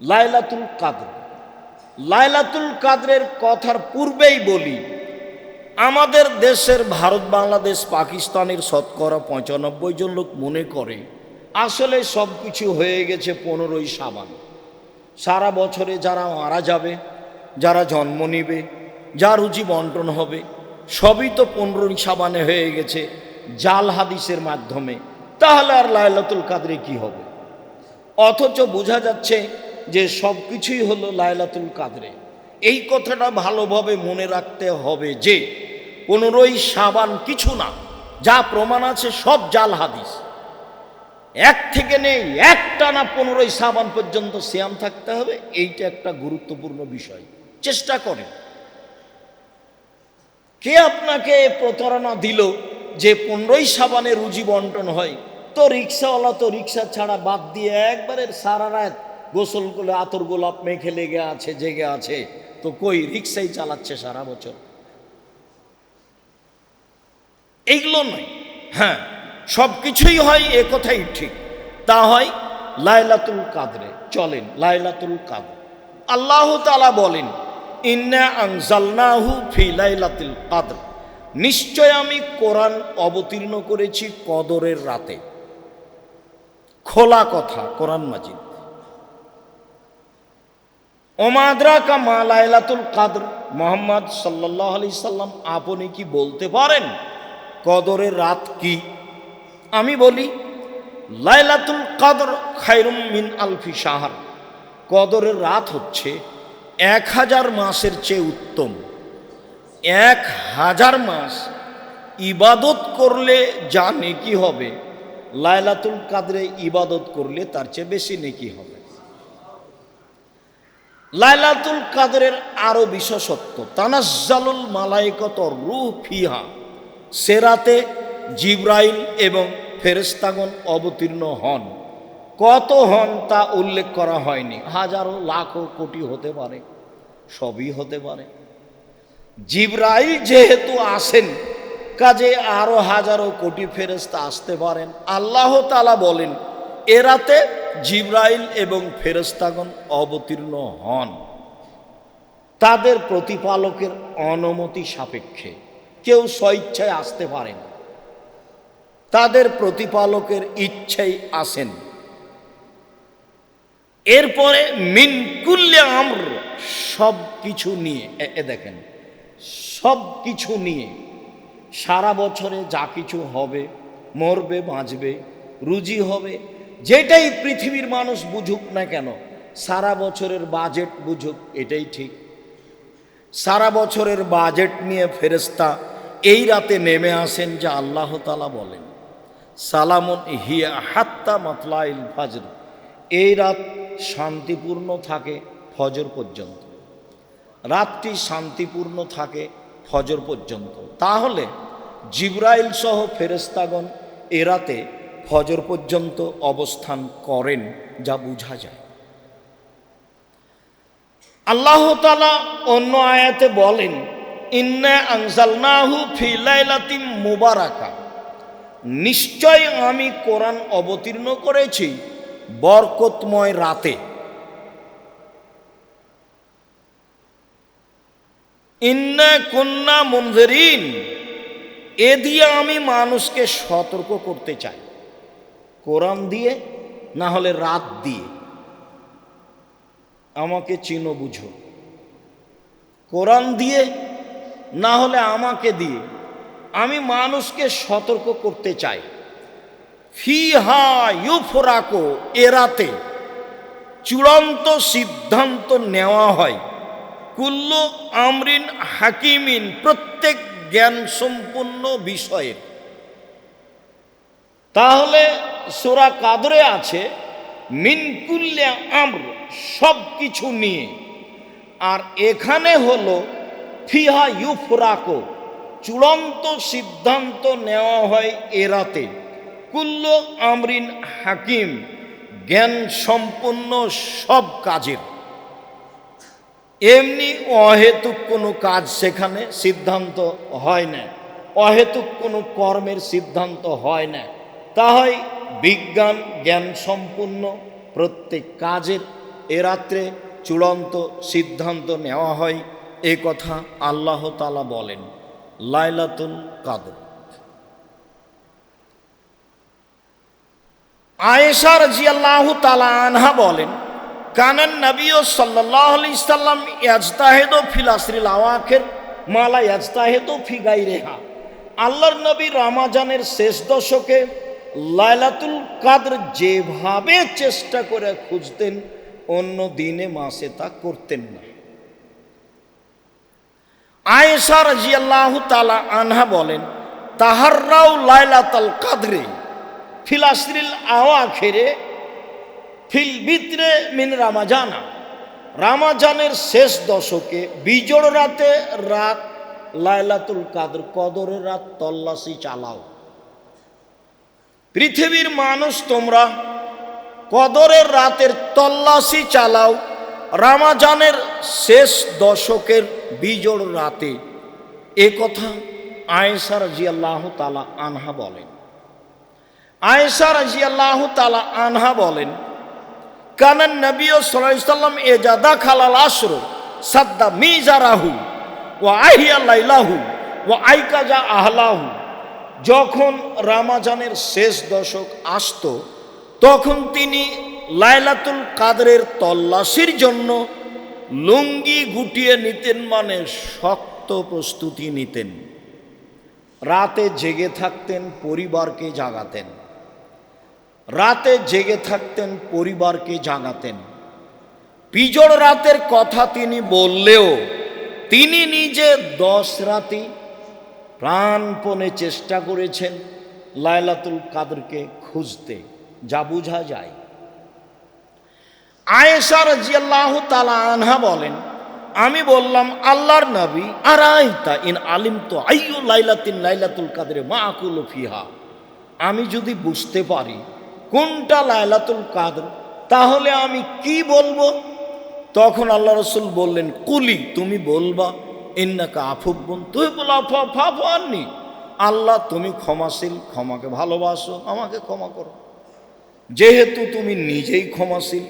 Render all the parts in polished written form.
লাইলাতুল কাদর। লাইলাতুল কাদরের কথার পূর্বেই বলি, আমাদের দেশের ভারত, বাংলাদেশ, পাকিস্তানের শতকরা ৯৫ জন লোক মনে করে আসলে সব কিছু হয়ে গেছে ১৫ই শাবান। সারা বছরে যারা মারা যাবে, যারা জন্ম নেবে, যার রুচি বন্টন হবে, সবই তো ১৫ই শাবানে হয়ে গেছে জাল হাদিসের মাধ্যমে। তাহলে আর লাইলাতুল কাদরে কি হবে? অথচ বোঝা যাচ্ছে যে সব কিছুই হলো লাইলাতুল কাদরে। এই কথাটা ভালোভাবে মনে রাখতে হবে যে ১৫ই শাবান কিছু না, যা প্রমাণ আছে সব জাল হাদিস। এক থেকে নেই, একটানা ১৫ই শাবান পর্যন্ত সিয়াম থাকতে হবে, এইটা একটা গুরুত্বপূর্ণ বিষয়। চেষ্টা করেন। কে আপনাকে প্রতারণা দিল যে ১৫ই শাবানে রুজি বন্টন হয়? তো রিক্সাওয়ালা তো রিক্সা ছাড়া বাদ দিয়ে একবারে সারা রাত গোসল করে আতর গোলাপ মেখে লেগে আছে, জেগে আছে, তো কই রিক্সাই চালাচ্ছে সারা বছর। এইগুলো নয়। হ্যাঁ, সব কিছুই হয়, এ কথাই ঠিক। তা হয় লাইলাতুল কাদরে। চলেন লাইলাতুল কাদর। আল্লাহ তাআলা বলেন, ইন্না আনজালনাহু ফি লাইলাতুল কাদর, নিশ্চয় আমি কোরআন অবতীর্ণ করেছি কদরের রাতে। খোলা কথা, কোরআন মাজিদ। ওমা আদরাকা মা লাইলাতুল কাদর, মুহাম্মদ সাল্লাল্লাহু আলাইহি সাল্লাম আপনি কি বলতে পারেন কদরের রাত কি? আমি বলি, লাইলাতুল কাদর খায়রুম মিন আলফি শাহর, কদরের রাত হচ্ছে ১০০০ মাসের চেয়ে উত্তম। ১০০০ মাস ইবাদত করলে যা নেকি হবে, লাইলাতুল কাদরে ইবাদত করলে তার চেয়ে বেশি নেকি হবে। লাইলাতুল কাদরের আরো বিশেষত্ব, তানাজ্জালুল মালায়েকাতু রূহ ফিহা, সে রাতে জিবরাইল এবং ফেরেশতাগণ অবতীর্ণ হন। কত হন তা উল্লেখ করা হয়নি, হাজারো লাখো কোটি হতে পারে, সবই হতে পারে। জিবরাইল যেহেতু আসেন, কাজে আরো হাজারো কোটি ফেরেশতা আসতে পারেন। আল্লাহ তাআলা বলেন, এ রাতে জিবরাইল এবং ফেরেশতাগণ অবতীর্ণ হন তাদের প্রতিপালকের অনুমতি সাপেক্ষে। কেউ স্বইচ্ছায় আসতে পারেন, তাদের প্রতিপালকের ইচ্ছাই আসেন। এরপরে মিন কুল্লি আমর, সব কিছু নিয়ে, দেখেন সব কিছু নিয়ে, সারা বছরে যা কিছু হবে, মরবে বাঁচবে, রুজি হবে, যেটাই পৃথিবীর মানুষ বুঝুক না কেন, সারা বছরের বাজেট বুঝুক, এটাই ঠিক। সারা বছরের বাজেট নিয়ে ফেরেশতা এই রাতে নেমে আসেন, যা আল্লাহ তাআলা বলেন, সালামুন হিয়া হাত্তা মাতলাইল ফাজর, এই রাত শান্তিপূর্ণ থাকে ফজর পর্যন্ত। রাতটি শান্তিপূর্ণ থাকে ফজর পর্যন্ত। তাহলে জিবরাইল সহ ফেরেশতাগণ এ রাতে ফজর পর্যন্ত অবস্থান করেন, যা বোঝা যায়। আল্লাহ তাআলা অন্য আয়াতে বলেন, ইন্না আনজালনাহু ফি লাইলাতিন মুবারাকা, নিশ্চয় আমি কোরআন অবতীর্ণ করেছি বরকতময় রাতে। ইন্না কুন্না মুনজিরিন, এ দিয়ে আমি মানুষকে সতর্ক করতে চাই। কোরআন দিয়ে, না হলে রাত দিয়ে। আমাকে চিনো বুঝো। কোরআন দিয়ে, না হলে আমাকে দিয়ে আমি মানুষকে সতর্ক করতে চাই। ফিহা ইউফরাকু, এ রাতে চূড়ান্ত সিদ্ধান্ত নেওয়া হয়। কুল্লু আমরিন হাকিমিন, প্রত্যেক জ্ঞান সম্পন্ন বিষয়ের। তাহলে সূরা কাদরে আছে মিন কুল্লি আমর, সব কিছু নিয়ে। আর এখানে হলো ফিহা ইউফরাকু, চূড়ান্ত সিদ্ধান্ত নেওয়া হয় এ রাতে। কুল্লু আমরিন হাকিম, জ্ঞান সম্পন্ন সব কাজের। এমনি অহেতুক কোনো কাজ সেখানে সিদ্ধান্ত হয় না, অহেতুক কোনো কর্মের সিদ্ধান্ত হয় না। তা হয় বিজ্ঞান জ্ঞান সম্পূর্ণ প্রত্যেক কাজের এ রাত্রে চূড়ান্ত সিদ্ধান্ত নেওয়া হয়, এ কথা আল্লাহ তাআলা বলেন। লাইলাতুল কদর। আয়েশা রাদিয়াল্লাহু তাআলা আনহা বলেন, কানান নবী সাল্লাল্লাহু আলাইহি সাল্লাম ইয়াজতাহিদু ফিল আসরিল আওয়াখির মা লা ইয়াজতাহিদু ফি গায়রিহা। আল্লাহর নবী রমজানের শেষ দশকে লাইলাতুল কদর যেভাবে চেষ্টা করে খুঁজতেন, অন্য দিনে মাসে তা করতেন না। আয়েশা রাদিয়াল্লাহু তাআলা আনহা বলেন, তাহাররাউ লাইলাতুল কদরে ফিল আসরিল আওয়াখিরে ফিল বিত্রে মিন রমাজানা। রমজানের শেষ দশকে বিজোড় রাতে রাত লাইলাতুল কদর, কদরের রাত তল্লাশি চালাও। পৃথিবীর মানুষ, তোমরা কদরের রাতের তল্লাশি চালাও রমজানের শেষ দশকের বিজোড় রাতে। এ কথা আয়েশা রাদিয়াল্লাহু তাআলা আনহা বলেন। আয়েশা রাদিয়াল্লাহু তাআলা আনহা বলেন, কানান নবী সাল্লাল্লাহু আলাইহি সাল্লাম ইজাদা খালাল আশর সাদ্দা মিজারাহু ওয়া আহিয়া লাইলাহু ওয়া আইকাজা আহলাহু। যখন রমজানের শেষ দশক আসতো, তখন তিনি লাইলাতুল কদরের তল্লাশির জন্য লুঙ্গি গুটিয়ে নিতেন, মানে শক্ত প্রস্তুতি নিতেন। রাতে জেগে থাকতেন, পরিবারকে জাগাতেন। রাতে জেগে থাকতেন, পরিবারকে জাগাতেন। বিজোড় রাতের কথা তিনি বললেও তিনি নিজে 10 রাতি প্রাণপণে চেষ্টা করেছেন লাইলাতুল কদরকে খুঁজতে, যা বোঝা যায়। আয়েশা রাদিয়াল্লাহু তাআলা আনহা বলেন, আমি বললাম, আল্লাহর নবী, আরাইতা ইন আলিমতু আইয়ু লাইলাতিন লাইলাতুল কদরে মা আকুলু ফিহা। আমি যদি বুঝতে পারি কোনটা লাইলাতুল কদর, তাহলে আমি কি বলবো? তখন আল্লাহ রাসূল বললেন, কুলি, তুমি বলবা, ইন্নাকা আফুবুন তুহিব্বুল আফওয়া ফাফু আন্নি। আল্লাহ, তুমি ক্ষমাশীল, ক্ষমাকে ভালোবাসো, আমাকে ক্ষমা করো। যেহেতু তুমি নিজেই ক্ষমাশীল,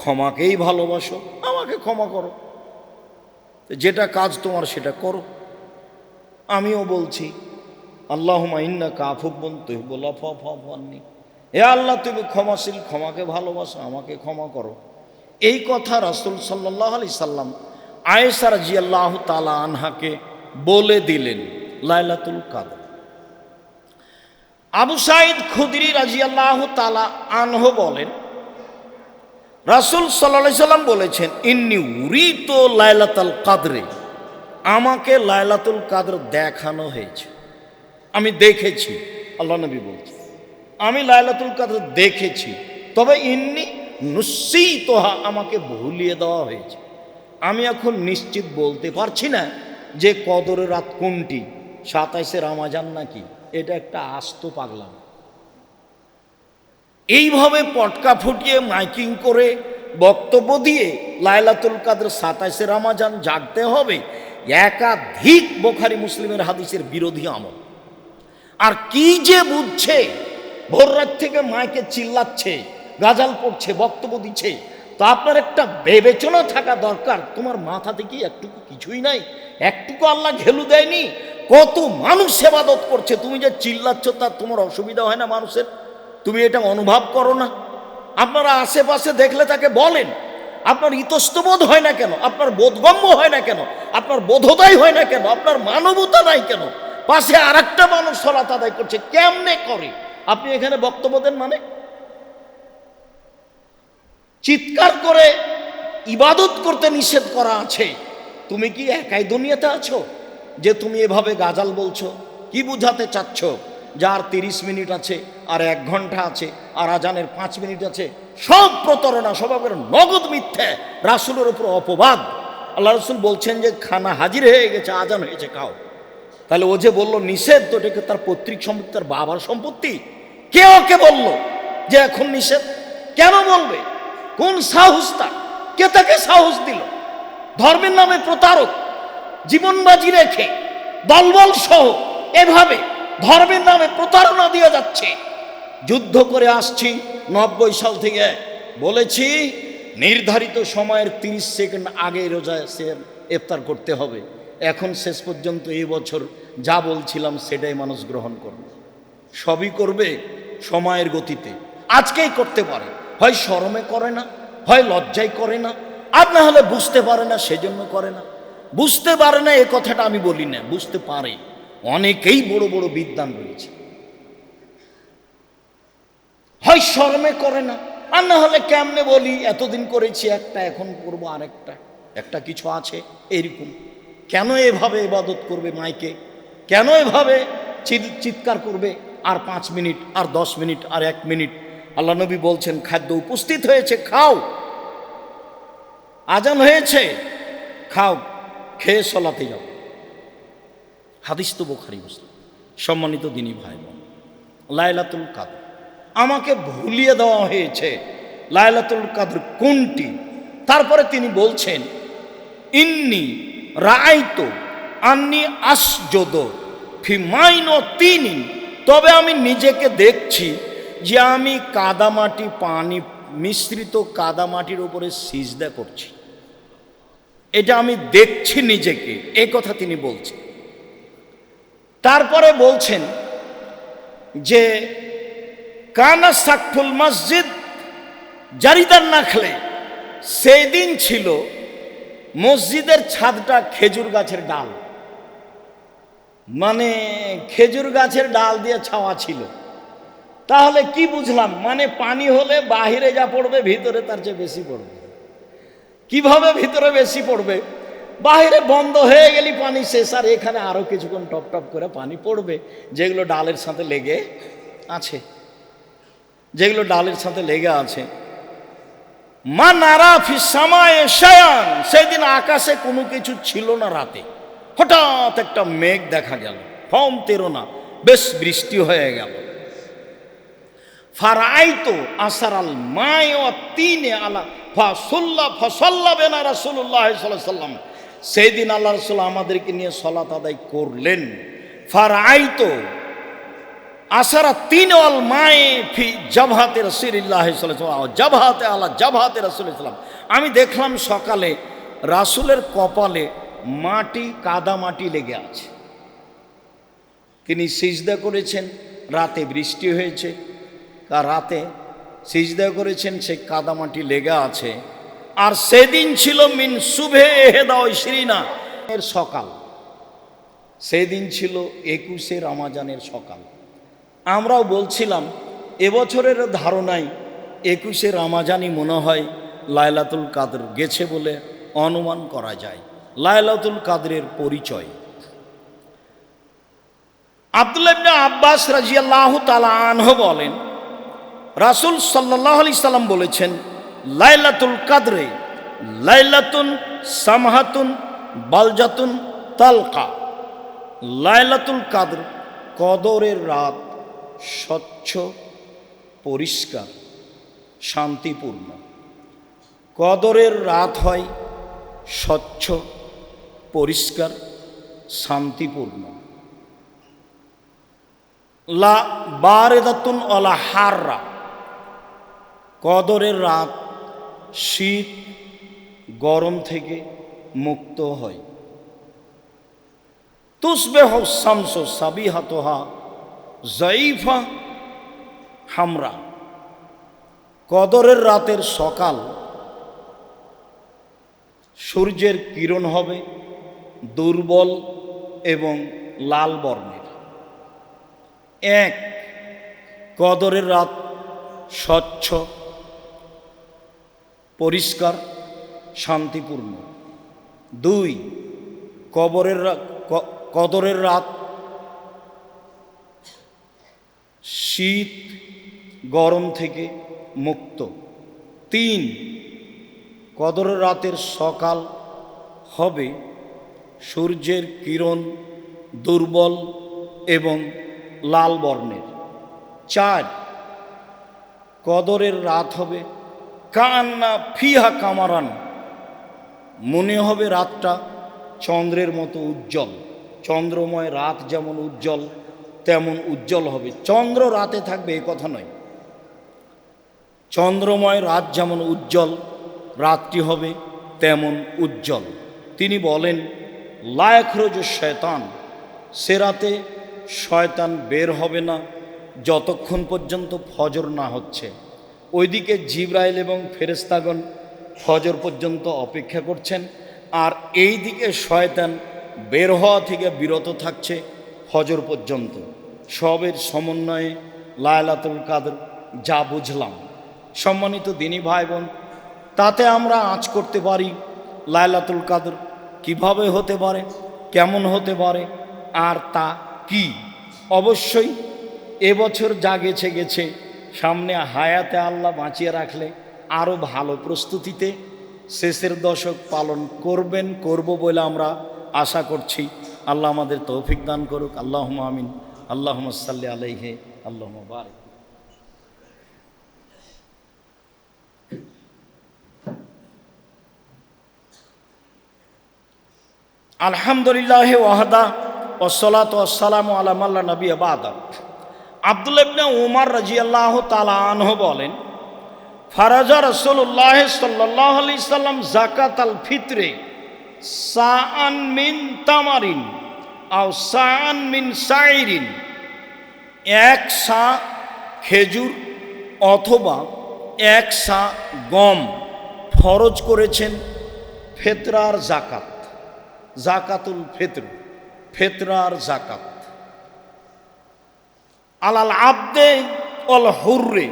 ক্ষমাকেই ভালোবাসো, আমাকে ক্ষমা করো। যেটা কাজ তোমার সেটা করো। আমিও বলছি, আল্লাহুম্মা ইন্নাকা আফুবুন তুহিব্বুল আফওয়া ফাফু আন্নি। হে আল্লাহ, তুমি ক্ষমাশীল, ক্ষমাকে ভালোবাসো, আমাকে ক্ষমা করো। এই কথা রাসূল সাল্লাল্লাহু আলাইহি সাল্লাম আয়েশা রাদিয়াল্লাহু তাআলা আনহাকে বলে দিলেন লাইলাতুল কদর। আবু সাঈদ খুদরি রাদিয়াল্লাহু তাআলা আনহু বলেন, রাসূল সাল্লাল্লাহু আলাইহি সাল্লাম বলেছেন, ইন্নী উরিতু লাইলাতুল কদরে, আমাকে লাইলাতুল কদর দেখানো হয়েছে, আমি দেখেছি। আল্লাহ নবী বলছেন, আমি লাইলাতুল কদর দেখেছি, তবে ইন্নী নুসিতুহা, আমাকে ভুলিয়ে দেওয়া হয়েছে। আমি এখন নিশ্চিত বলতে পারছি না যে কদরের রাত কোনটি, 27শে রমজান নাকি। এটা একটা আস্ত পাগলাম। এইভাবে পটকা ফুটিয়ে মাইকিং করে বক্তব্য দিয়ে লাইলাতুল কদর 27শে রমজান জাগতে হবে, একাধিক বুখারী মুসলিমের হাদিসের বিরোধী আমল। আর কি যে বুঝছে, ভোর রাত থেকে মাইকে চিল্লাচ্ছে, গাজাল পড়ছে, বক্তব্য দিচ্ছে। তো আপনার একটা বিবেচনা থাকা দরকার, তোমার মাথাতে কি একটুকু কিছুই নাই? একটুকু আল্লাহ ঘেলু দেয়নি? কত মানুষ ইবাদত করছে, তুমি যে চিল্লাচ্ছ তার তোমার অসুবিধা হয় না মানুষের? তুমি এটা অনুভব করো না? আপনারা আশেপাশে দেখলে তাকে বলেন, আপনার ইতস্তবোধ হয় না কেন? আপনার বোধগম্য হয় না কেন? আপনার বোধোদয় হয় না কেন? আপনার মানবতা নাই কেন? পাশে আরেকটা মানুষ সালাত আদায় করছে, কেমনে করে? আপনি এখানে বক্তব্য দেন মানে? চিৎকার করে ইবাদত করতে নিষেধ করা আছে। তুমি কি একাই দুনিয়াতে আছো যে তুমি এভাবে গাজাল বলছো? কি বুঝাতে চাচ্ছ? যার 30 মিনিট আছে, আর 1 ঘন্টা আছে, আর আজানের 5 মিনিট আছে, সব প্রতারণা, সবাবের নগদ মিথ্যে, রাসূলের উপর অপবাদ। আল্লাহ রাসূল বলছেন যে খানা হাজির হয়ে গেছে, আজান হয়েছে, খাও। তাহলে ও যে বলল নিষেধ, তো এটাকে তার পৈতৃক সম্পত্তি, তার বাবার সম্পত্তি। কে ওকে বলল যে এখন নিষেধ? কেন বলবে? কোন সাহস তার? কে তাকে সাহস দিল? ধর্মের নামে প্রতারক, জীবন বাজি রেখে দলবল সহ এভাবে ধর্মের নামে প্রতারণা দিয়ে যাচ্ছে। যুদ্ধ করে আসছি 90 সাল থেকে, বলেছি নির্ধারিত সময়ের 30 সেকেন্ড আগে রোজা সে ইফতার করতে হবে। এখন শেষ পর্যন্ত এই বছর যা বলছিলাম সেটাই মানুষ গ্রহণ করবে, সবই করবে সময়ের গতিতে। আজকেই করতে পারে, হয় শরমে করে না, হয় লজ্জায় করে না, আর না হলে বুঝতে পারে না সেজন্য করে না। বুঝতে পারে না এ কথাটা আমি বলি না, বুঝতে পারে। অনেকেই বড় বড় বিদ্বান রয়েছে, হয় শরমে করে না, আর না হলে কেমনে বলি এতদিন করেছি একটা, এখন করবো আরেকটা, একটা কিছু আছে এরকম। কেন এভাবে ইবাদত করবে মাইকে? কেন এভাবে চিৎকার করবে? আর 5 মিনিট, আর 10 মিনিট, আর 1 মিনিট। আল্লাহ নবী বলছেন খাদ্য উপস্থিত হয়েছে, খাও। আজান হয়েছে, খাও, খেয়ে সলাতে যাও। হাদিস তো বুখারী মুসলিম। সম্মানিত দিনী ভাই বোন, লাইলাতুল কদর আমাকে ভুলিয়ে দেওয়া হয়েছে লাইলাতুল কদর কোনটি। তারপরে তিনি বলছেন ইন্নি রাআইতু আন্নি আসজুদু ফি মাইনাতিনি, তবে আমি নিজেকে দেখছি যে আমি কাদামাটি, পানি মিশ্রিত কাদামাটির উপরে সিজদা করছি। এটা আমি দেখছি নিজেকে, এই কথা তিনি বলছেন। তারপরে বলছেন যে কানা সাকফুল মসজিদ জারিদান নাখলে, সেই দিন ছিল মসজিদের ছাদটা খেজুর গাছের ডাল, মানে খেজুর গাছের ডাল দিয়ে ছাওয়া ছিল। তাহলে কি বুঝলাম? মানে পানি হলে বাহিরে যা পড়বে ভিতরে তার চেয়ে বেশি পড়বে। কিভাবে ভিতরে বেশি পড়বে? বাহিরে বন্ধ হয়ে গেলি পানি শেষ, আর এখানে আরো কিছুক্ষণ টপ টপ করে পানি পড়বে, যেগুলো ডালের সাথে লেগে আছে, যেগুলো ডালের সাথে লেগে আছে। মা নারা ফিস সামায়ে শায়ান, সেদিন আকাশে কোনো কিছু ছিল না। রাতে হঠাৎ একটা মেঘ দেখা গেল, ফম তেরো না, বেশ বৃষ্টি হয়ে গেল। ফারাইতো আসারাল মায়াতিনে আলা ফাসাল্লা বিনা রাসূলুল্লাহ সাল্লাল্লাহু আলাইহি ওয়াসাল্লাম, সেই দিন আল্লাহ রাসূল আমাদেরকে নিয়ে সালাত আদায় করলেন। ফারাইতো আসারা তিন অল মায়ে ফি জাবহাতে রাসূলুল্লাহ সাল্লাল্লাহু আলাইহি ওয়াসাল্লাম, জাবহাতে আলা জাবহাতে রাসূলুল্লাহ সাল্লাল্লাহু আলাইহি ওয়াসাল্লাম, আমি দেখলাম সকালে রাসূলের কপালে মাটি, কাদা মাটি লেগে আছে। তিনি সিজদা করেছেন, রাতে বৃষ্টি হয়েছে, রাতে সিজদা করেছেন, সেই কাদা মাটি লেগে আছে। আর সেদিন ছিল মিন সুবে এহেদা ইশরিনা এর সকাল, সেদিন ছিল 21শে রমাজানের সকাল। আমরাও বলছিলাম এবছরের ধারণায় 21শে রমাজানই মনে হয় লাইলাতুল কদর গেছে বলে অনুমান করা যায়। লাইলাতুল কদরের পরিচয় আব্দুল্লাহ ইবনে আব্বাস রাদিয়াল্লাহু তাআলা আনহু বলেন, রাসূল সাল্লাল্লাহু আলাইহি সাল্লাম বলেছেন, লাইলাতুল কদরে লাইলাতুন সামহাতুন বালজাতুন তালকা, লাইলাতুল কদর কদরের রাত, স্বচ্ছ, পরিষ্কার, শান্তিপূর্ণ। কদরের রাত হয় স্বচ্ছ, পরিষ্কার, শান্তিপূর্ণ। লা বারেদাতুন ওয়ালা হাররা, কদরের রাত শীত গরম থেকে মুক্ত হয়। তুসবিহু শামসু সাবিহাতুহা যায়ফা হামরা, কদরের রাতের সকাল সূর্যের কিরণ হবে দুর্বল এবং লাল বর্ণের। এক, কদরের রাত স্বচ্ছ, পরিষ্কার, শান্তিপূর্ণ। দুই, কদরের রাত শীত গরম থেকে মুক্ত। তিন, কদরের রাতের সকাল হবে সূর্যের কিরণ দুর্বল এবং লাল বর্ণের। চার, কদরের রাত হবে কান্না ফিহা কামারান, মনে হবে রাতটা চন্দ্রের মতো উজ্জ্বল। চন্দ্রময় রাত যেমন উজ্জ্বল তেমন উজ্জ্বল হবে। চন্দ্র রাতে থাকবে এ কথা নয়, চন্দ্রময় রাত যেমন উজ্জ্বল রাত্রি হবে তেমন উজ্জ্বল। তিনি বলেন, লায়খরুজ শয়তান, সে রাতে শয়তান বের হবে না যতক্ষণ পর্যন্ত ফজর না হচ্ছে। ওইদিকে জিবরাইল এবং ফেরেশতাগণ ফজর পর্যন্ত অপেক্ষা করছেন, আর এই দিকে শয়তান বের হওয়া থেকে বিরত থাকছে ফজর পর্যন্ত। সবের সমন্বয়ে লায়লাতুল কাদর যা বুঝলাম। সম্মানিত দিনী ভাই বোন, তাতে আমরা আঁচ করতে পারি লায়লাতুল কাদর কিভাবে হতে পারে, কেমন হতে পারে, আর তা কি। অবশ্যই এবছর যা গেছে গেছে, সামনে হায়াতে আল্লাহ বাঁচিয়ে রাখলে আরও ভালো প্রস্তুতিতে শেষের দশক পালন করব বলে আমরা আশা করছি। আল্লাহ আমাদের তৌফিক দান করুক। আল্লাহুম্মা আমিন। আল্লাহুম্মা সাল্লি আলাইহি আল্লাহুম্মা বারিক। আলহামদুলিল্লাহ ওয়াহদা ওয়াসসালাতু ওয়াসসালামু আলা মান লা নাবিয়্যা বা'দা। আব্দুল্লাহ ইবনে উমর রাদিয়াল্লাহু তাআলা আনহু বলেন, ফারাজা রাসূলুল্লাহ সাল্লাল্লাহু আলাইহি সাল্লাম যাকাতাল ফিতরে সাআন মিন তামারিন আও সাআন মিন শাইরিন, এক সা খেজুর অথবা এক সা গম ফরজ করেছেন ফিতরার যাকাত। যাকাতুল ফিতর, ফিতরার যাকাত। আলাল আবদে অল হুররে,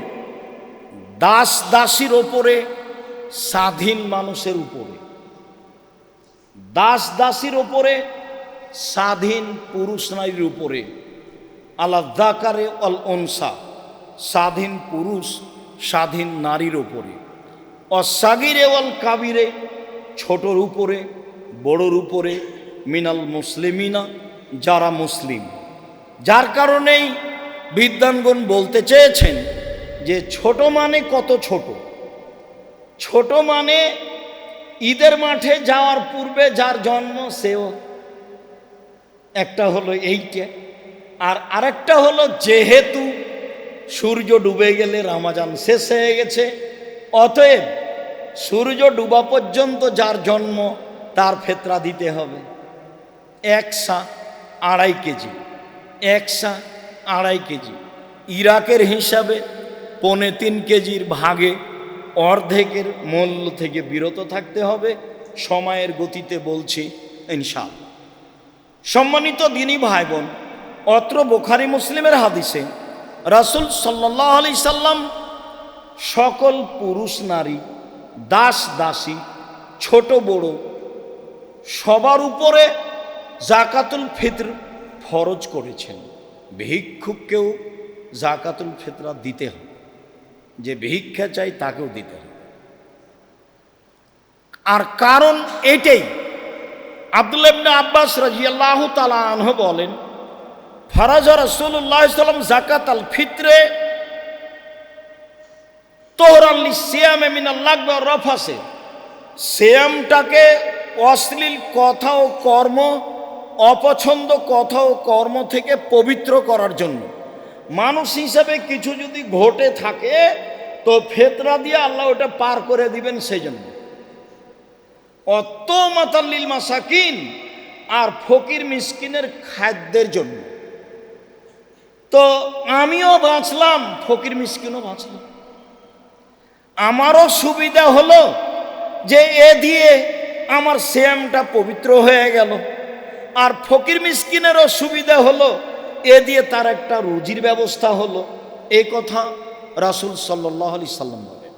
দাস দাসীর ওপরে, স্বাধীন মানুষের উপরে। দাস দাসীর ওপরে, স্বাধীন পুরুষ নারীর উপরে। আলা যাকারে অল উনসা, স্বাধীন পুরুষ স্বাধীন নারীর উপরে। অসাগিরে অল কাবিরে, ছোটর উপরে বড়র উপরে। মিনাল মুসলিমিনা, যারা মুসলিম। যার কারণেই বিদ্বানগণ বলতে চেয়েছেন যে ছোট মানে কত ছোট। ছোট মানে ঈদের মাঠে যাওয়ার পূর্বে যার জন্ম সেও একটা হলো এইটা, আর আরেকটা হলো যেহেতু সূর্য ডুবে গেলে রমজান শেষ হয়ে গেছে, অতএব সূর্য ডুবা পর্যন্ত যার জন্ম তার ফিতরা দিতে হবে। এক সা 2.5 কেজি, এক সা 2.5 কেজি। ইরাকের হিসাবে 3.25 কেজির ভাগে অর্ধেকের মূল্য থেকে বিরত থাকতে হবে। সময়ের গতিতে বলছি ইনশাআল্লাহ। সম্মানিত দিনী ভাই বোন, অত্র বুখারী মুসলিমের হাদিসে রাসূল সাল্লাল্লাহু আলাইহি সাল্লাম সকল পুরুষ নারী, দাস দাসী, ছোট বড় সবার উপরে যাকাতুল ফিতর ফরজ করেছেন। ভিক্ষুককেও যাকাতুল ফিতরা দিতে হবে, যে ভিক্ষা চাই তাকেও দিতে হবে। আর কারণ এটাই, আব্দুল্লাহ ইবনে আব্বাস রাদিয়াল্লাহু তাআলা আনহু বলেন, ফারাজা রাসূলুল্লাহ সাল্লাল্লাহু আলাইহি ওয়াসাল্লাম যাকাতাল ফিতরে তোহরান লিসিয়ামে মিনাল লাগবি ওয়ার রাফাসে। সিয়ামটাকে অশ্লীল কথা ও কর্ম, অপছন্দ কথা ও কর্ম থেকে পবিত্র করার জন্য। মানুষ হিসাবে কিছু যদি ঘটে থাকে তো ফিতরা দিয়ে আল্লাহ ওটা পার করে দিবেন, সেই জন্য। অত মাতাল্লিল মাসাকিন, আর ফকির মিসকিনের খাদ্যের জন্য। তো আমিও বাঁচলাম, ফকির মিসকিনও বাঁচলাম। আমারও সুবিধা হলো যে এ দিয়ে আমার সিয়ামটা পবিত্র হয়ে গেল, আর ফকির মিসকিনেরও সুবিধা হলো, এ দিয়ে তার একটা রুজির ব্যবস্থা হলো। এই কথা রাসূল সাল্লাল্লাহু আলাইহি সাল্লাম বলেন।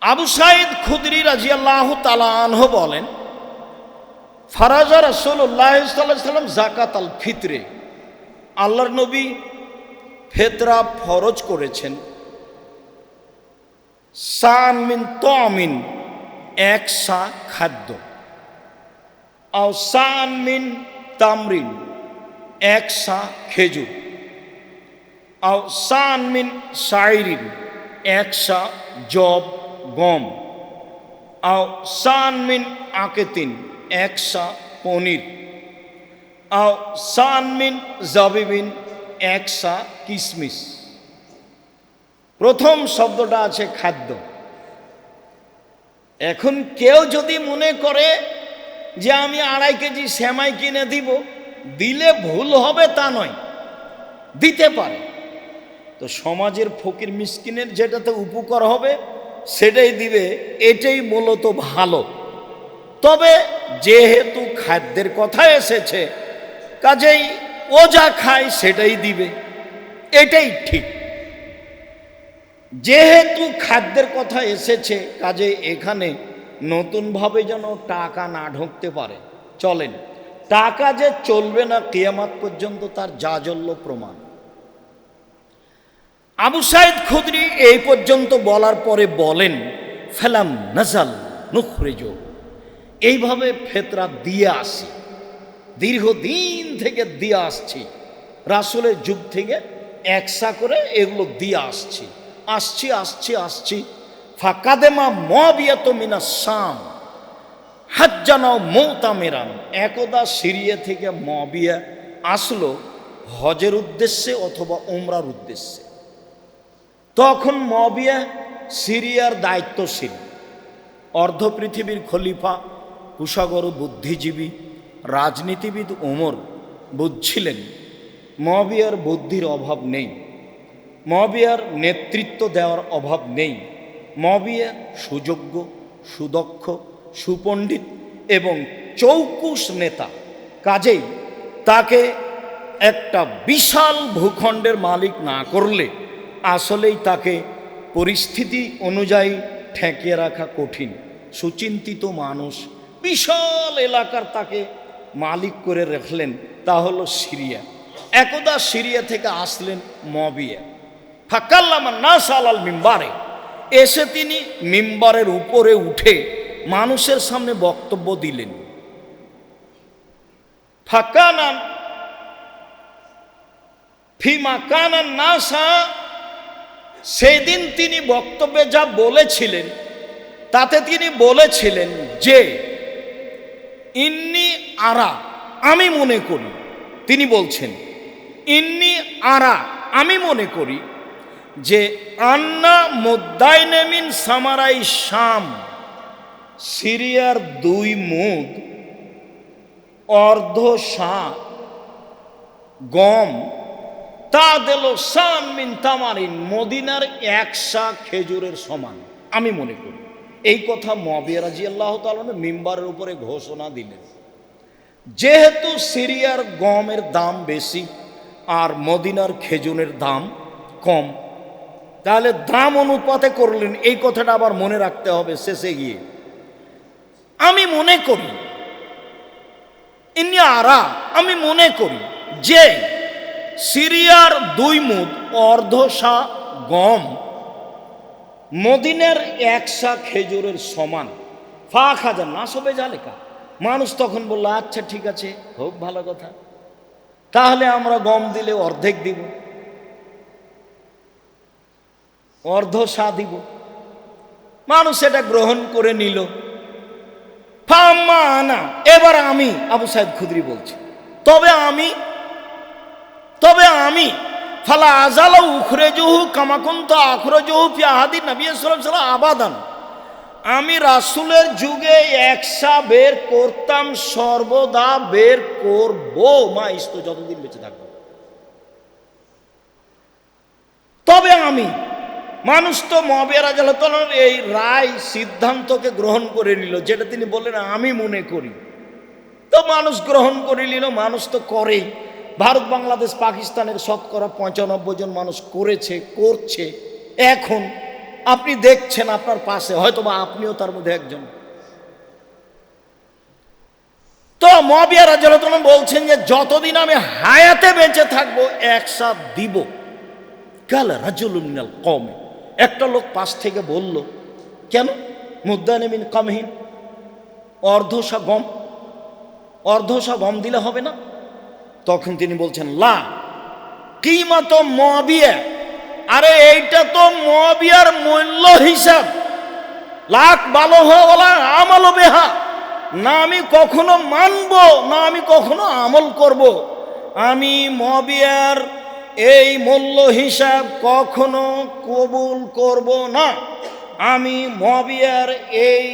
আবু সাঈদ খুদরি রাদিয়াল্লাহু তাআলা আনহু বলেন, ফারাজা রাসূলুল্লাহ সাল্লাল্লাহু আলাইহি সাল্লাম যাকাতাল ফিতরে, আল্লাহর নবী ফিতরা ফরজ করেছেন। সান মিন তামিন, এক সা খাদ্য। আও সান মিন তামরিন, এক সা খেজুর। আও সান মিন শাইরিন, এক সা জব গম। আও সান মিন আকেতিন, এক সা পনির। আও সান মিন জাবিবিন, এক সা কিশমিশ। প্রথম শব্দটা আছে খাদ্য, এখন কেউ যদি মনে করে যে আমি 2.5 কেজি সেমাই কিনে দিব, দিলে ভুল হবে তা নয়, দিতে পারে। তো সমাজের ফকির মিসকিনের যেটাতে উপকার হবে সেটাই দিবে, এটাই মূলত ভালো। তবে যেহেতু খাদ্যের কথা এসেছে, কাজেই ও যা খায় সেটাই দিবে, এটাই ঠিক। যেহেতু খাদ্যের কথা এসেছে, কাজে এখানে নতুনভাবে যেন টাকা না ঢুকতে পারে। চলেন, টাকা যে চলবে না কিয়ামত পর্যন্ত তার জাজল্য প্রমাণ। আবু সাইদ খুদরি এই পর্যন্ত বলার পরে বলেন, ফেলাম নাজাল নুখরিজু, এইভাবে ফেতরা দিয়ে আসি, দীর্ঘদিন থেকে দিয়ে আসছি, রাসূলের যুগ থেকে একসা করে এগুলো দিয়ে আসছি। ফাকাদেমা মুআবিয়াতু মিনাস শাম হাজ্জানাও মুতামিরান, একদা সিরিয়া থেকে মুআবিয়া আসলো হজের উদ্দেশ্যে অথবা উমরার উদ্দেশ্যে। তখন মুআবিয়া সিরিয়ার দায়িত্বশীল, অর্ধ পৃথিবীর খলিফা, কুশাগর বুদ্ধিজীবী রাজনীতিবিদ ওমর বুঝছিলেন মুআবিয়ার বুদ্ধির অভাব নেই, মুআবিয়ার নেতৃত্ব দেওয়ার অভাব নেই। মুআবিয়া সুযোগ্য, সুদক্ষ, সুপণ্ডিত এবং চৌকুশ নেতা, কাজেই তাকে একটা বিশাল ভূখণ্ডের মালিক না করলে আসলেই তাকে পরিস্থিতি অনুযায়ী ঠেকিয়ে রাখা কঠিন। সুচিন্তিত মানুষ, বিশাল এলাকার তাকে মালিক করে রাখলেন, তা হলো সিরিয়া। একদা সিরিয়া থেকে আসলেন মুআবিয়া, ফাকাল্লামা নাস আলাল মিম্বারে, এসে তিনি মিম্বারের উপরে উঠে মানুষের সামনে বক্তব্য দিলেন। ফাকানান ফিমা কানান নাসা, সেদিন তিনি বক্তব্যে যা বলেছিলেন তাতে তিনি বলেছিলেন যে ইন্নি আরা, আমি মনে করি, তিনি বলছেন ইন্নি আরা, আমি মনে করি যে আন্না মুদ্দাইনে মিন সামারাই শাম, সিরিয়ার 2 মুদ অর্ধ সা গম, তা দিল শাম মিন তামারিন, মদিনার 1 সা খেজুরের সমান, আমি মনে করি। এই কথা মুআবিয়া রাদিয়াল্লাহু তাআলা মিম্বারের উপরে ঘোষণা দিলেন। যেহেতু সিরিয়ার গমের দাম বেশি আর মদিনার খেজুরের দাম কম, তাহলে দাম অনুপাতে করলেন। এই কথাটা আবার মনে রাখতে হবে শেষে গিয়ে। আমি মনে করি, ইন্নি আরা, আমি মনে করি যে সিরিয়ার 2 মুদ অর্ধ সা গম মদিনার 1 সা খেজুরের সমান। ফা খাজা না সবে জালেকা, মানুষ তখন বলল আচ্ছা ঠিক আছে, খুব ভালো কথা, তাহলে আমরা গম দিলে অর্ধেক দিব, অর্ধ সা দিব। মানুষ এটা গ্রহণ করে নিল। ফাম্মা আনা, এবার আমি, আবু সাইদ খুদরি বলছি, তবে আমি ফালা আজালা উখরেজুহু কামা কুনতু আখরাজুহু ফি আহাদি নবী সাল্লাল্লাহু আলাইহি ওয়াসাল্লাম আবাদান, আমি রাসূলের যুগে 1 সা বের করতাম, সর্বদা বের করব, মা ইস্ত, যতদিন বেঁচে থাকব। তবে আমি, মানুষ তো মুআবিয়া রাদিয়াল্লাহু তাআলার এই রায় সিদ্ধান্তকে গ্রহণ করে নিল, যেটা তিনি বললেন আমি মনে করি। তো মানুষ গ্রহণ করে নিল, মানুষ তো করেই। ভারত, বাংলাদেশ, পাকিস্তানের শতকরা 95 জন মানুষ করেছে, করছে। এখন আপনি দেখছেন আপনার পাশে, হয়তো বা আপনিও তার মধ্যে একজন। তো মুআবিয়া রাদিয়াল্লাহু তাআলা বলছেন যে যতদিন আমি হায়াতে বেঁচে থাকবো 1 সা দিব। কাল রাজুলুন মিনাল কওমি, একটা লোক পাশ থেকে বলল, কেন মুদ্দানে মিন কামহিন, অর্ধ সা গম দিলে হবে না? তখন তিনি বলছেন লা কিমাত মুআবিয়া, আরে এইটা তো মুআবিয়ার মূল্য হিসাব, লাখ ভালো হওয়া আমল বেহা, না আমি কখনো মানব, না আমি কখনো আমল করব। আমি মুআবিয়ার এই মূল্য হিসাব কখনো কবুল করব না। আমি মুয়াবিয়ার এই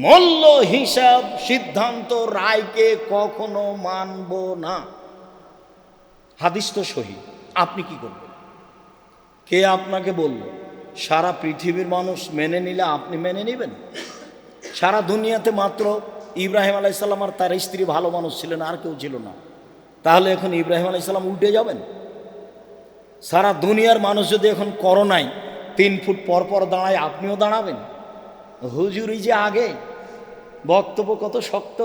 মূল্য হিসাব সিদ্ধান্ত রায়কে কখনো মানব না। হাদিস তো সহি, আপনি কি করবেন? কে আপনাকে বলল? সারা পৃথিবীর মানুষ মেনে নিলে আপনি মেনে নেবেন? সারা দুনিয়াতে মাত্র ইব্রাহিম আলাইসাল্লাম আর তার স্ত্রী ভালো মানুষ ছিলেন, আর কেউ ছিল না। তাহলে এখন ইব্রাহিম আলাইসাল্লাম উল্টে যাবেন? সারা দুনিয়ার মানুষ যদি এখন করোনায় 3 ফুট পর পর দাঁড়ায়, আপনিও দাঁড়াবেন? হুজুরি যে আগে বক্তব্য কত শক্ত।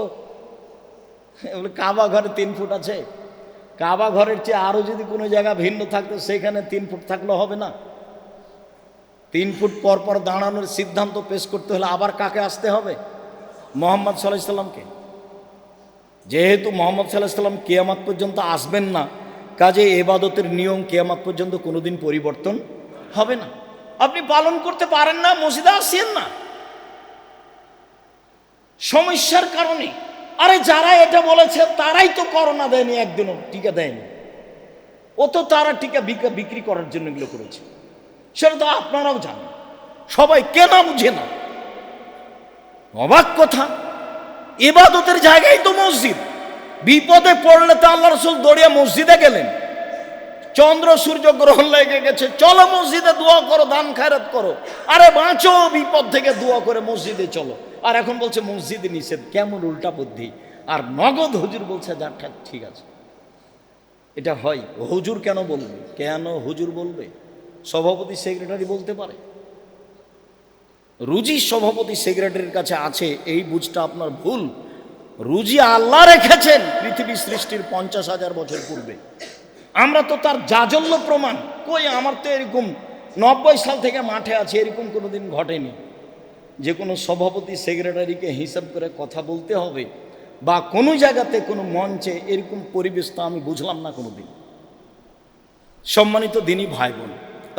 বলে কাবা ঘরে 3 ফুট আছে, কাবা ঘরের চেয়ে আরো যদি কোনো জায়গা ভিন্ন থাকতো সেখানে 3 ফুট থাকলে হবে না? 3 ফুট পর পর দাঁড়ানোর সিদ্ধান্ত পেশ করতে হলে আবার কাকে আসতে হবে? মোহাম্মদ সাল্লাল্লাহু আলাইহি সাল্লামকে। যেহেতু মোহাম্মদ সাল্লাল্লাহু আলাইহি সাল্লাম কিয়ামত পর্যন্ত আসবেন না, কাজে ইবাদতের নিয়ম কিয়ামত পর্যন্ত কোনোদিন পরিবর্তন হবে না। আপনি পালন করতে পারেন না, মসজিদে আসেন না সমস্যার কারণে। আরে যারা এটা বলেছে তারাই তো করোনা দেয়নি, একদিনও টিকা দেয়নি। ও তো তারা টিকা বিক্রি করার জন্য এগুলো করেছে, সেটা তো আপনারাও জানেন। সবাই কেন বুঝে না? অবাক কথা, ইবাদতের জায়গায় তো মসজিদ। বিপদে পড়লে তো আল্লাহ রাসূল দৌড়িয়ে মসজিদে গেলেন। চন্দ্র সূর্য গ্রহণ লেগে গেছে, চলো মসজিদে দোয়া করো, দান খায়রাত করো। আরে বাঁচো বিপদ থেকে, দোয়া করে মসজিদে চলো। আর এখন বলছে মসজিদে নিষেধ। কেমন উল্টা বুদ্ধি! আর নগদ হুজুর বলছে যা ঠিক আছে। এটা হয়? হুজুর কেন বলবে? কেন হুজুর বলবে? সভাপতি সেক্রেটারি বলতে পারে। রুজি সভাপতি সেক্রেটারির কাছে আছে, এই বুঝটা আপনার ভুল। রুজি আল্লাহ রেখেছেন পৃথিবী সৃষ্টির 50,000 বছর পূর্বে। আমরা তো তার জাজল্য প্রমাণ। কই, আমার তো এরকম 90 সাল থেকে মাঠে আছে, এরকম কোনোদিন ঘটেনি যে কোনো সভাপতি সেক্রেটারিকে হিসাব করে কথা বলতে হবে, বা কোনো জায়গাতে কোনো মঞ্চে এরকম পরিবেশ তো আমি বুঝলাম না কোনোদিন। সম্মানিত দিনী ভাই বোন,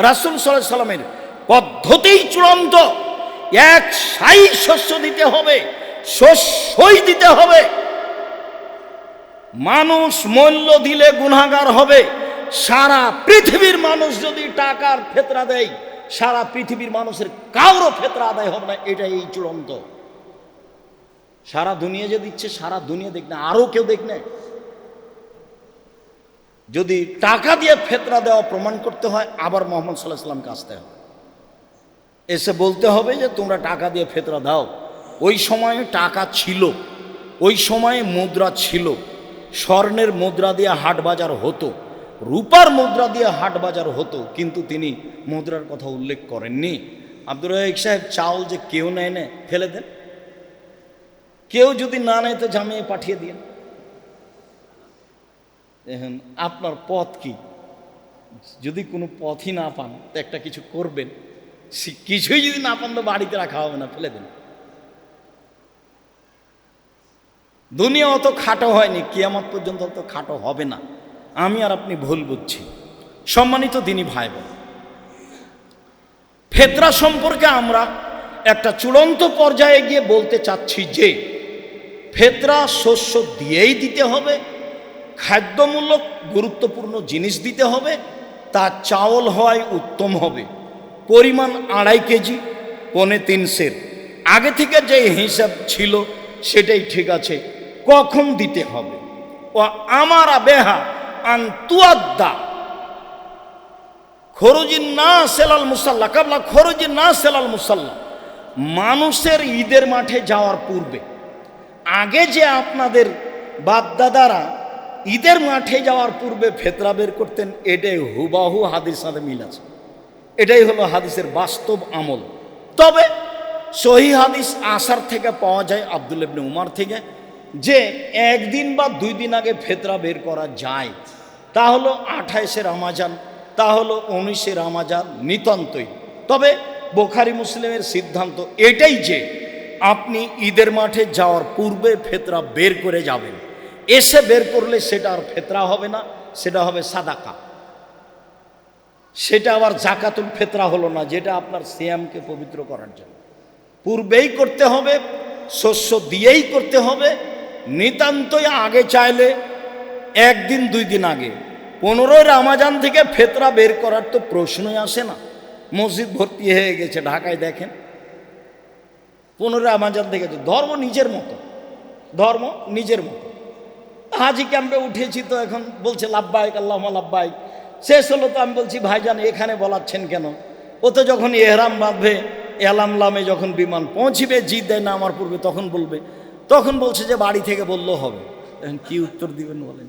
রাসূল সাল্লাল্লাহু আলাইহি সাল্লামের পদ্ধতিই চূড়ান্ত। এক সাই শস্য দিতে হবে, শস্যই দিতে হবে। মানুষ মূল্য দিলে গুনাহগার হবে। সারা পৃথিবীর মানুষ যদি টাকার ফেতরা দেয়, সারা পৃথিবীর মানুষের কারো ফেতরা আদায় হবে না। এটাই এই চূড়ান্ত। সারা দুনিয়া যে দিচ্ছে, সারা দুনিয়া দেখ না, আরো কেউ দেখ না। যদি টাকা দিয়ে ফেতরা দেওয়া প্রমাণ করতে হয়, আবার মুহাম্মদ সাল্লাল্লাহু আলাইহি সাল্লামকে আসতে হবে, এসে বলতে হবে যে তোমরা টাকা দিয়ে ফেতরা দাও। ওই সময়ে টাকা ছিল, ওই সময়ে মুদ্রা ছিল। স্বর্ণের মুদ্রা দিয়ে হাট বাজার হতো, রূপার মুদ্রা দিয়ে হাট বাজার হতো, কিন্তু তিনি মুদ্রার কথা উল্লেখ করেননি। আব্দুর রাজ্জাক সাহেব, চাউল যে কেউ নেয় না, ফেলে দেন। কেউ যদি না নেয় তো জামিয়ে পাঠিয়ে দিন। এখন আপনার পথ কি? যদি কোনো পথই না পান তো একটা কিছু করবেন। কিছুই যদি না পান তো বাড়িতে রাখা হবে না, ফেলে দেন। দুনিয়া অত খাটো হয়নি, কিয়ামত পর্যন্ত অত খাটো হবে না। আমি আর আপনি ভুল বুঝছি। সম্মানিত দিনী ভাই বোন, ফেতরা সম্পর্কে আমরা একটা চূড়ান্ত পর্যায়ে গিয়ে বলতে চাচ্ছি যে ফেতরা শস্য দিয়েই দিতে হবে, খাদ্যমূলক গুরুত্বপূর্ণ জিনিস দিতে হবে। তা চাউল হয় উত্তম হবে, পরিমাণ 2.5 কেজি, 3.25 সের। আগে থেকে যে হিসাব ছিল সেটাই ঠিক আছে। কখন দিতে হবে? ও আমার বেহা আন্তুয়াদ্দা খরুজিন না সেলাল মুসাল্লা কাবলা খরুজিন না সেলাল মুসাল্লা। মানুষের ঈদের মাঠে যাওয়ার পূর্বে, আগে যে আপনাদের বাপদাদারা ঈদের মাঠে যাওয়ার পূর্বে ফেতরা বের করতেন, এটাই হুবাহু হাদিসের সাথে মিল আছে। এটাই হলো হাদিসের বাস্তব আমল। তবে সহিহ হাদিস আসার থেকে পাওয়া যায়, আব্দুল্লাহ ইবনে উমর থেকে, যে 1 দিন বা 2 দিন আগে ফেতরা বের করা যায়। তা হলো 28শে রমজান, তা হলো 19শে রমজান নিতান্তই। তবে বুখারী মুসলিমের সিদ্ধান্ত এটাই যে আপনি ঈদের মাঠে যাওয়ার পূর্বে ফেতরা বের করে যাবেন। এসে বের করলে সেটা আর ফেতরা হবে না, সেটা হবে সাদাকা। সেটা আবার জাকাতুল ফেতরা হলো না, যেটা আপনার সিয়ামকে পবিত্র করার জন্য। পূর্বেই করতে হবে, শস্য দিয়েই করতে হবে। নিতান্তই আগে চাইলে 1 দিন 2 দিন আগে, 15 রমজান থেকে ফেতরা বের করার তো প্রশ্নই আসে না। মসজিদ ভর্তি হয়ে গেছে ঢাকায়, দেখেন 15 রমজান দেখেছে। ধর্ম নিজের মতো, ধর্ম নিজের মতো। হাজি ক্যাম্পে উঠেছি তো এখন বলছে লাব্বাইক আল্লাহুম্মা লাব্বাইক। শেষ হলো তো আমি বলছি ভাইজান এখানে বলাচ্ছেন কেন? ও তো যখন এহরাম বাঁধবে, এলামলামে যখন বিমান পৌঁছিবে, জিদ্দায় নামার পূর্বে তখন বলবে। তখন বলছে যে বাড়ি থেকে বললেও হবে। এখন কি উত্তর দিবেন বলেন?